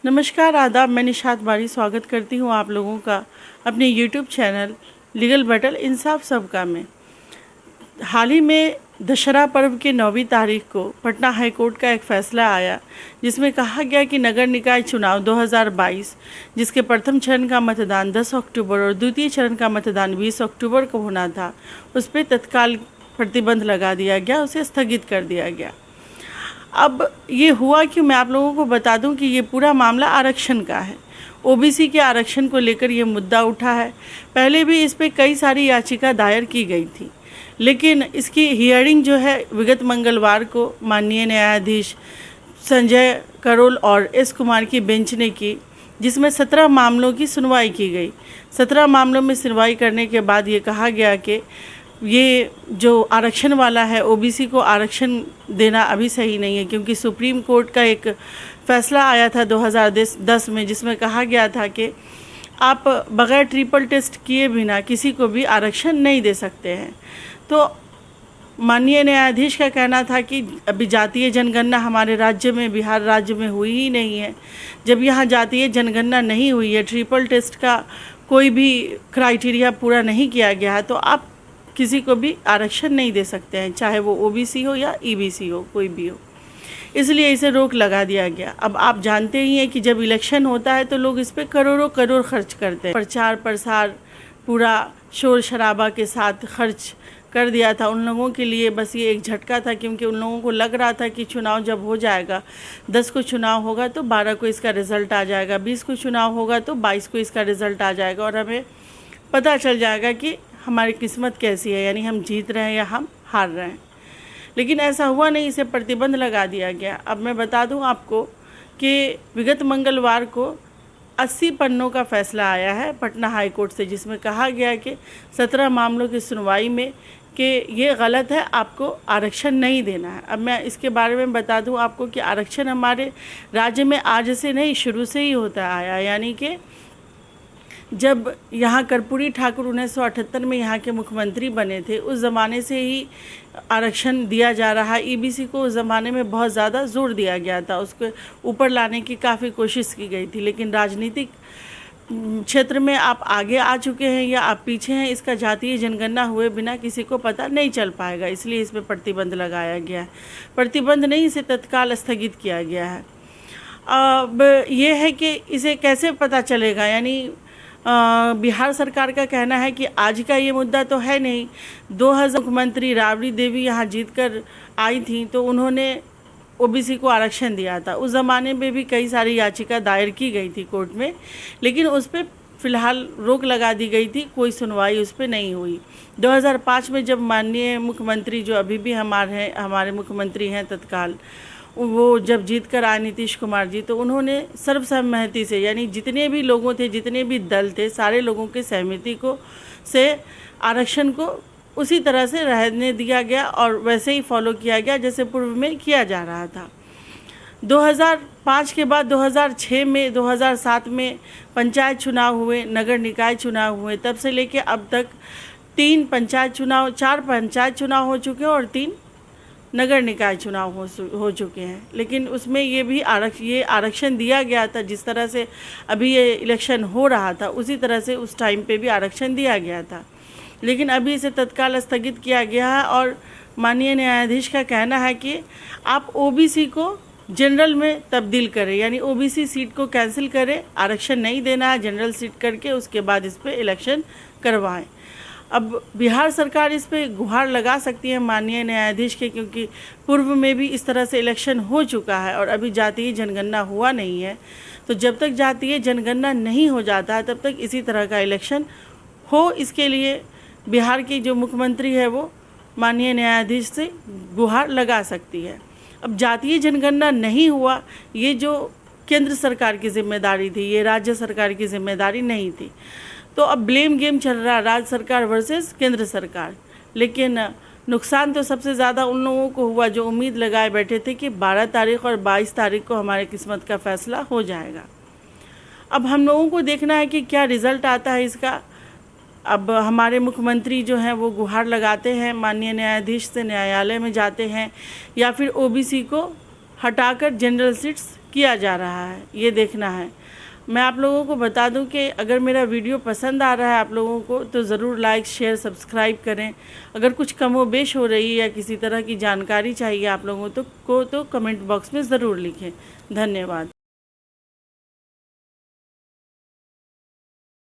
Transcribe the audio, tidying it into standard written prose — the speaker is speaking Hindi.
नमस्कार, आदाब। मैं निशात बारी स्वागत करती हूँ आप लोगों का अपने यूट्यूब चैनल लीगल बैटल इंसाफ सबका में। हाल ही में दशहरा पर्व के 9वीं तारीख को पटना हाई कोर्ट का एक फ़ैसला आया जिसमें कहा गया कि नगर निकाय चुनाव 2022 जिसके प्रथम चरण का मतदान 10 अक्टूबर और द्वितीय चरण का मतदान 20 अक्टूबर को होना था, उस पर तत्काल प्रतिबंध लगा दिया गया, उसे स्थगित कर दिया गया। अब ये हुआ कि मैं आप लोगों को बता दूं कि ये पूरा मामला आरक्षण का है। ओबीसी के आरक्षण को लेकर ये मुद्दा उठा है। पहले भी इस पे कई सारी याचिका दायर की गई थी, लेकिन इसकी हियरिंग जो है विगत मंगलवार को माननीय न्यायाधीश संजय करोल और एस कुमार की बेंच ने की, जिसमें 17 मामलों की सुनवाई की गई। 17 मामलों में सुनवाई करने के बाद ये कहा गया कि ये जो आरक्षण वाला है, ओबीसी को आरक्षण देना अभी सही नहीं है, क्योंकि सुप्रीम कोर्ट का एक फ़ैसला आया था 2010 में, जिसमें कहा गया था कि आप बगैर ट्रिपल टेस्ट किए बिना किसी को भी आरक्षण नहीं दे सकते हैं। तो माननीय न्यायाधीश का कहना था कि अभी जातीय जनगणना हमारे राज्य में, बिहार राज्य में हुई ही नहीं है। जब यहाँ जातीय जनगणना नहीं हुई है, ट्रिपल टेस्ट का कोई भी क्राइटेरिया पूरा नहीं किया गया है, तो आप किसी को भी आरक्षण नहीं दे सकते हैं, चाहे वो ओबीसी हो या ईबीसी हो, कोई भी हो। इसलिए इसे रोक लगा दिया गया। अब आप जानते ही हैं कि जब इलेक्शन होता है तो लोग इस पे करोड़ों करोड़ खर्च करते हैं। प्रचार प्रसार पूरा शोर शराबा के साथ खर्च कर दिया था। उन लोगों के लिए बस ये एक झटका था, क्योंकि उन लोगों को लग रहा था कि चुनाव जब हो जाएगा, 10 को चुनाव होगा तो 12 को इसका रिज़ल्ट आ जाएगा, 20 को चुनाव होगा तो 22 को इसका रिज़ल्ट आ जाएगा और हमें पता चल जाएगा कि हमारी किस्मत कैसी है, यानी हम जीत रहे हैं या हम हार रहे हैं। लेकिन ऐसा हुआ नहीं, इसे प्रतिबंध लगा दिया गया। अब मैं बता दूं आपको कि विगत मंगलवार को 80 पन्नों का फ़ैसला आया है पटना हाई कोर्ट से, जिसमें कहा गया कि 17 मामलों की सुनवाई में कि ये गलत है, आपको आरक्षण नहीं देना है। अब मैं इसके बारे में बता दूं आपको कि आरक्षण हमारे राज्य में आज से नहीं, शुरू से ही होता आया। यानी कि जब यहाँ कर्पूरी ठाकुर 1978 में यहाँ के मुख्यमंत्री बने थे, उस ज़माने से ही आरक्षण दिया जा रहा है। ईबीसी को उस ज़माने में बहुत ज़्यादा जोर दिया गया था, उसको ऊपर लाने की काफ़ी कोशिश की गई थी, लेकिन राजनीतिक क्षेत्र में आप आगे आ चुके हैं या आप पीछे हैं, इसका जातीय जनगणना हुए बिना किसी को पता नहीं चल पाएगा, इसलिए इस पर प्रतिबंध लगाया गया है। प्रतिबंध नहीं, इसे तत्काल स्थगित किया गया है। अब ये है कि इसे कैसे पता चलेगा, यानी बिहार सरकार का कहना है कि आज का ये मुद्दा तो है नहीं। 2000 मुख्यमंत्री राबड़ी देवी यहाँ जीतकर आई थी तो उन्होंने ओबीसी को आरक्षण दिया था। उस ज़माने में भी कई सारी याचिका दायर की गई थी कोर्ट में, लेकिन उस पर फ़िलहाल रोक लगा दी गई थी, कोई सुनवाई उस पर नहीं हुई। 2005 में जब माननीय मुख्यमंत्री, जो अभी भी हमारे मुख्यमंत्री हैं तत्काल, वो जब जीत कर आए नीतीश कुमार जी, तो उन्होंने सर्वसम्मति से, यानी जितने भी लोगों थे, जितने भी दल थे, सारे लोगों की सहमति से आरक्षण को उसी तरह से रहने दिया गया और वैसे ही फॉलो किया गया जैसे पूर्व में किया जा रहा था। 2005 के बाद 2006 में, 2007 में पंचायत चुनाव हुए, नगर निकाय चुनाव हुए, तब से लेके अब तक 4 पंचायत चुनाव हो चुके हैं और 3 नगर निकाय चुनाव हो चुके हैं। लेकिन उसमें ये भी आरक्षण दिया गया था, जिस तरह से अभी ये इलेक्शन हो रहा था उसी तरह से उस टाइम पे भी आरक्षण दिया गया था, लेकिन अभी इसे तत्काल स्थगित किया गया है। और माननीय न्यायाधीश का कहना है कि आप ओबीसी को जनरल में तब्दील करें, यानी ओबीसी सीट को कैंसिल करें, आरक्षण नहीं देना है, जनरल सीट करके उसके बाद इस पर इलेक्शन करवाएं। अब बिहार सरकार इस पे गुहार लगा सकती है माननीय न्यायाधीश के, क्योंकि पूर्व में भी इस तरह से इलेक्शन हो चुका है और अभी जातीय जनगणना हुआ नहीं है। तो जब तक जातीय जनगणना नहीं हो जाता है तब तक इसी तरह का इलेक्शन हो, इसके लिए बिहार की जो मुख्यमंत्री है वो माननीय न्यायाधीश से गुहार लगा सकती है। अब जातीय जनगणना नहीं हुआ, ये जो केंद्र सरकार की जिम्मेदारी थी, ये राज्य सरकार की जिम्मेदारी नहीं थी। तो अब ब्लेम गेम चल रहा है, राज्य सरकार वर्सेस केंद्र सरकार। लेकिन नुकसान तो सबसे ज़्यादा उन लोगों को हुआ जो उम्मीद लगाए बैठे थे कि 12 तारीख और 22 तारीख को हमारे किस्मत का फ़ैसला हो जाएगा। अब हम लोगों को देखना है कि क्या रिज़ल्ट आता है इसका। अब हमारे मुख्यमंत्री जो हैं वो गुहार लगाते हैं माननीय न्यायाधीश से, न्यायालय में जाते हैं, या फिर ओबीसी को हटाकर जनरल सीट्स किया जा रहा है, ये देखना है। मैं आप लोगों को बता दूं कि अगर मेरा वीडियो पसंद आ रहा है आप लोगों को तो ज़रूर लाइक शेयर सब्सक्राइब करें। अगर कुछ कमोबेश हो रही है या किसी तरह की जानकारी चाहिए आप लोगों तो कमेंट बॉक्स में ज़रूर लिखें। धन्यवाद।